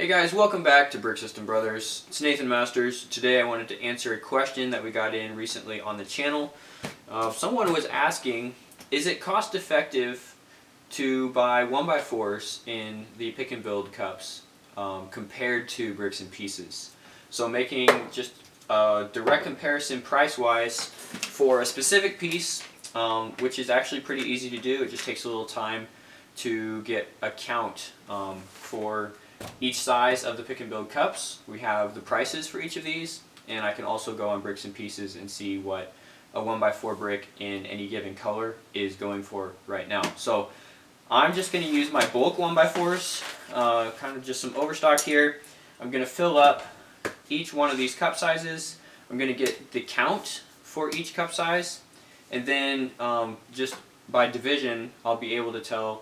Hey guys, welcome back to Brick System Brothers. It's Nathan Masters. Today I wanted to answer a question that we got in recently on the channel. Someone was asking, is it cost effective to buy 1x4s in the pick and build cups compared to bricks and pieces? So making just a direct comparison price wise for a specific piece, which is actually pretty easy to do. It just takes a little time to get a count for each size of the pick and build cups. We have the prices for each of these, and I can also go on bricks and pieces and see what a 1x4 brick in any given color is going for right now. So I'm just going to use my bulk 1x4s, kind of just some overstock here. I'm going to fill up each one of these cup sizes. I'm going to get the count for each cup size, and then just by division I'll be able to tell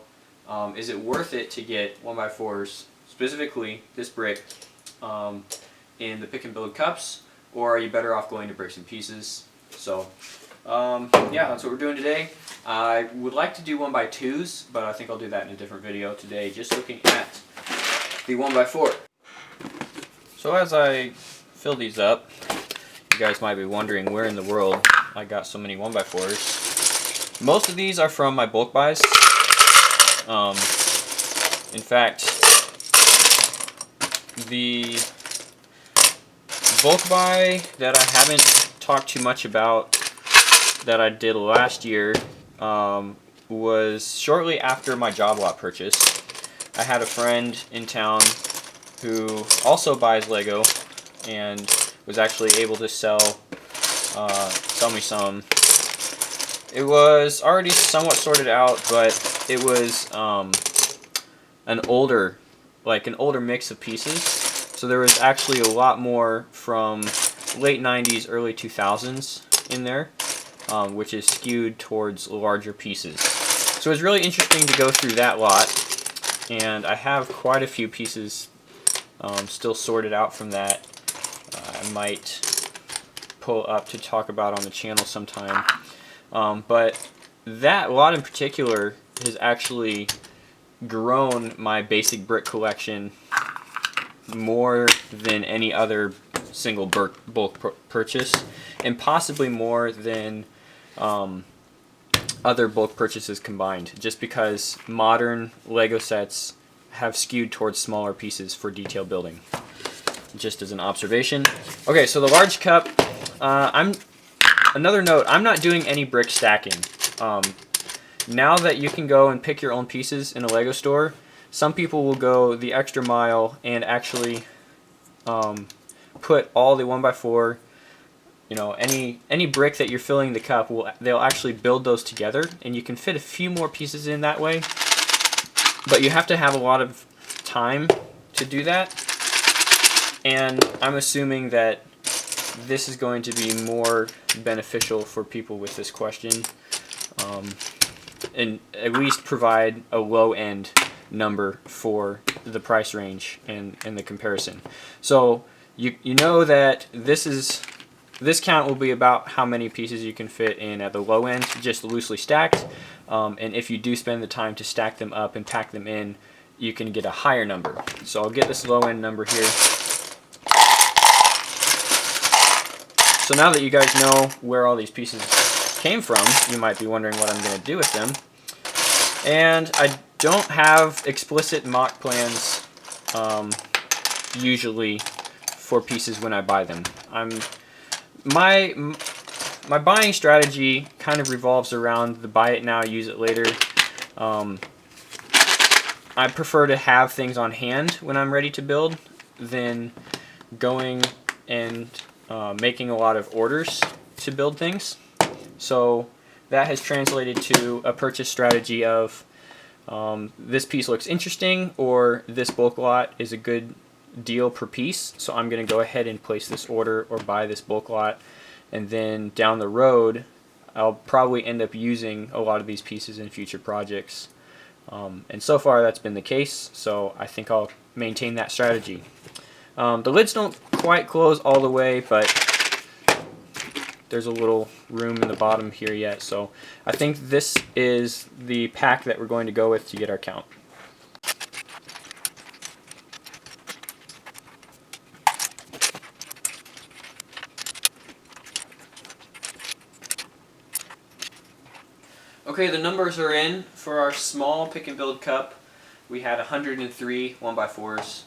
is it worth it to get 1x4s, specifically this brick, in the pick and build cups, or are you better off going to bricks and pieces? So yeah, that's what we're doing today. I would like to do 1x2s, but I think I'll do that in a different video today, just looking at the 1x4. So as I fill these up, you guys might be wondering where in the world I got so many 1x4s. Most of these are from my bulk buys. In fact, the bulk buy that I haven't talked too much about that I did last year was shortly after my job lot purchase. I had a friend in town who also buys Lego and was actually able to sell me some. It was already somewhat sorted out, but it was an older mix of pieces. So there was actually a lot more from late 90s, early 2000s in there, which is skewed towards larger pieces. So it was really interesting to go through that lot, and I have quite a few pieces still sorted out from that. I might pull up to talk about on the channel sometime. But that lot in particular has actually grown my basic brick collection more than any other single bulk purchase, and possibly more than other bulk purchases combined, just because modern Lego sets have skewed towards smaller pieces for detail building. Just as an observation. Okay, so the large cup, another note, I'm not doing any brick stacking. Now that you can go and pick your own pieces in a Lego store, some people will go the extra mile and actually put all the 1x4, you know, any brick that you're filling the cup, they'll actually build those together, and you can fit a few more pieces in that way. But you have to have a lot of time to do that, and I'm assuming that this is going to be more beneficial for people with this question, and at least provide a low-end number for the price range and the comparison. So you know that this count will be about how many pieces you can fit in at the low end, just loosely stacked. And if you do spend the time to stack them up and pack them in, you can get a higher number. So I'll get this low end number here. So now that you guys know where all these pieces came from, you might be wondering what I'm going to do with them. And I don't have explicit mock plans usually for pieces when I buy them. My buying strategy kind of revolves around the buy it now, use it later. I prefer to have things on hand when I'm ready to build than going and making a lot of orders to build things. So that has translated to a purchase strategy of this piece looks interesting, or this bulk lot is a good deal per piece, so I'm going to go ahead and place this order or buy this bulk lot, and then down the road I'll probably end up using a lot of these pieces in future projects. And so far that's been the case, so I think I'll maintain that strategy. The lids don't quite close all the way, but there's a little room in the bottom here yet, so I think this is the pack that we're going to go with to get our count. Okay, the numbers are in. For our small pick and build cup, we had 103 1x4s.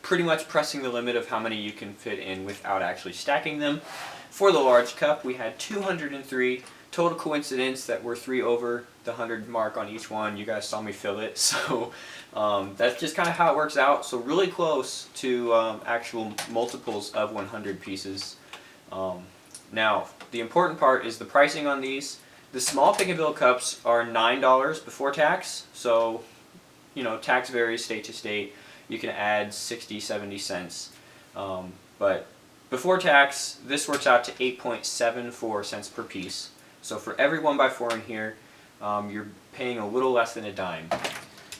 Pretty much pressing the limit of how many you can fit in without actually stacking them. For the large cup, we had 203. Total coincidence that we're 3 over the 100 mark on each one. You guys saw me fill it, so that's just kind of how it works out. So really close to actual multiples of 100 pieces. Now, the important part is the pricing on these. The small pick and build cups are $9 before tax, so tax varies state to state. You can add 60, 70 cents. But before tax, this works out to 8.74 cents per piece. So for every 1x4 in here, you're paying a little less than a dime.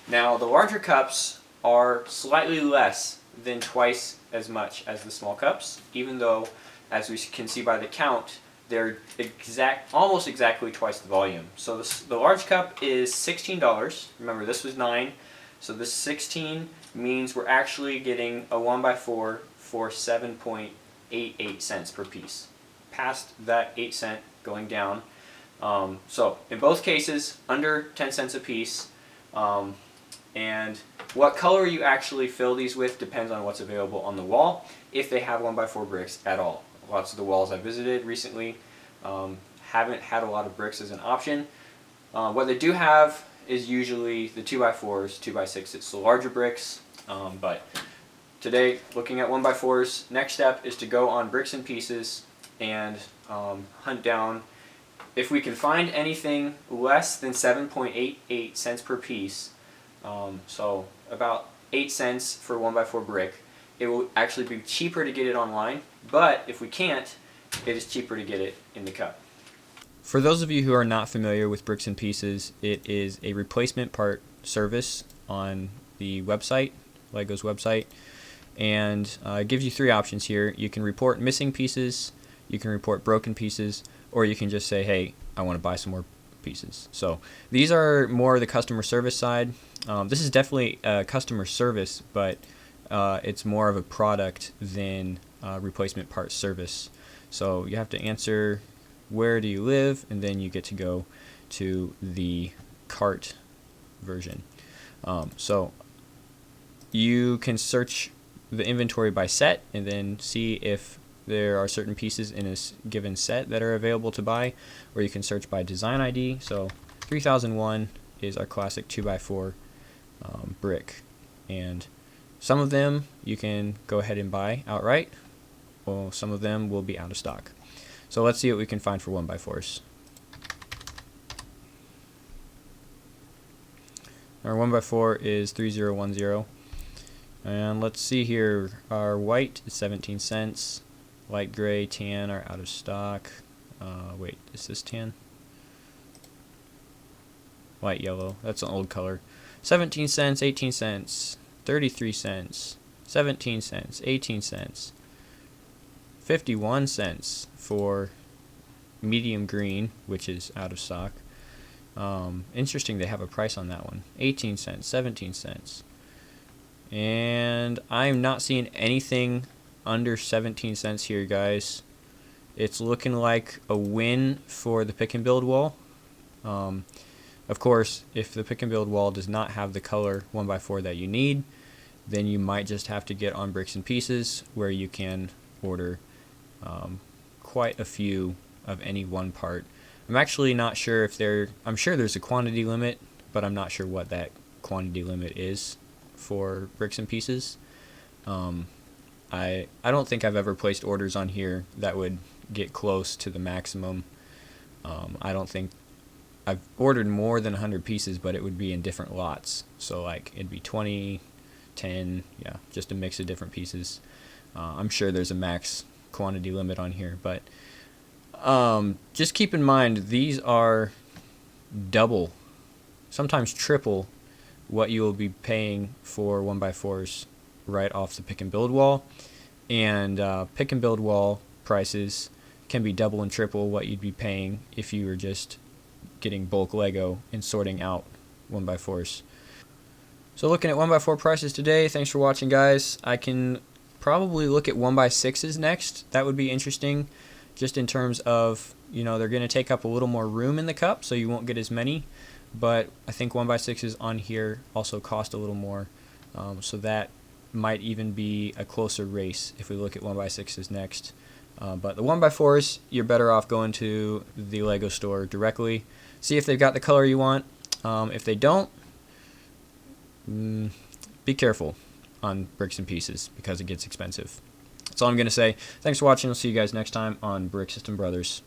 Now, the larger cups are slightly less than twice as much as the small cups, even though, as we can see by the count, they're almost exactly twice the volume. So the large cup is $16. Remember, this was 9. So this 16 means we're actually getting a 1x4 for 7.88 cents per piece. Past that 8 cent going down. So in both cases, under 10 cents a piece. And what color you actually fill these with depends on what's available on the wall, if they have 1x4 bricks at all. Lots of the walls I visited recently haven't had a lot of bricks as an option. What they do have is usually the 2x4s, 2x6, it's the larger bricks. But today, looking at 1x4s, next step is to go on Bricks and Pieces and hunt down, if we can find anything less than 7.88 cents per piece, so about 8 cents for 1x4 brick. It will actually be cheaper to get it online, but if we can't, it is cheaper to get it in the cup. For those of you who are not familiar with Bricks and Pieces, it is a replacement part service on the website, Lego's website, and it gives you 3 options here. You can report missing pieces, you can report broken pieces, or you can just say, hey, I want to buy some more pieces. So these are more the customer service side. This is definitely customer service, but it's more of a product than replacement part service. So you have to answer where do you live, and then you get to go to the cart version. So you can search the inventory by set and then see if there are certain pieces in a given set that are available to buy, or you can search by design ID. So 3001 is our classic 2x4 brick, and some of them you can go ahead and buy outright, well, some of them will be out of stock. So let's see what we can find for 1x4s. Our 1x4 is 3010, and let's see here, our white is 17 cents, light gray, tan are out of stock. Wait, is this tan? Light yellow, that's an old color. 17 cents, 18 cents, 33 cents, 17 cents, 18 cents, 51 cents for medium green, which is out of stock. Interesting, they have a price on that one. 18 cents, 17 cents. And I'm not seeing anything under 17 cents here, guys. It's looking like a win for the pick and build wall. Of course, if the pick and build wall does not have the color 1x4 that you need, then you might just have to get on Bricks and Pieces, where you can order quite a few of any one part. I'm actually not sure if I'm sure there's a quantity limit, but I'm not sure what that quantity limit is for Bricks and Pieces. I don't think I've ever placed orders on here that would get close to the maximum. I don't think I've ordered more than 100 pieces, but it would be in different lots. So like it'd be 20, 10, yeah, just a mix of different pieces. I'm sure there's a max quantity limit on here, but just keep in mind these are double, sometimes triple what you will be paying for 1x4s right off the pick and build wall, and pick and build wall prices can be double and triple what you'd be paying if you were just getting bulk Lego and sorting out 1x4s. So looking at 1x4 prices today, thanks for watching, guys. I can probably look at 1x6s next. That would be interesting. just in terms of, they're going to take up a little more room in the cup, so you won't get as many. But I think 1x6s on here also cost a little more, so that might even be a closer race if we look at 1x6s next. But the 1x4s, you're better off going to the Lego store directly. See if they've got the color you want. If they don't, be careful on bricks and pieces because it gets expensive. That's all I'm going to say. Thanks for watching. I'll see you guys next time on Brick System Brothers.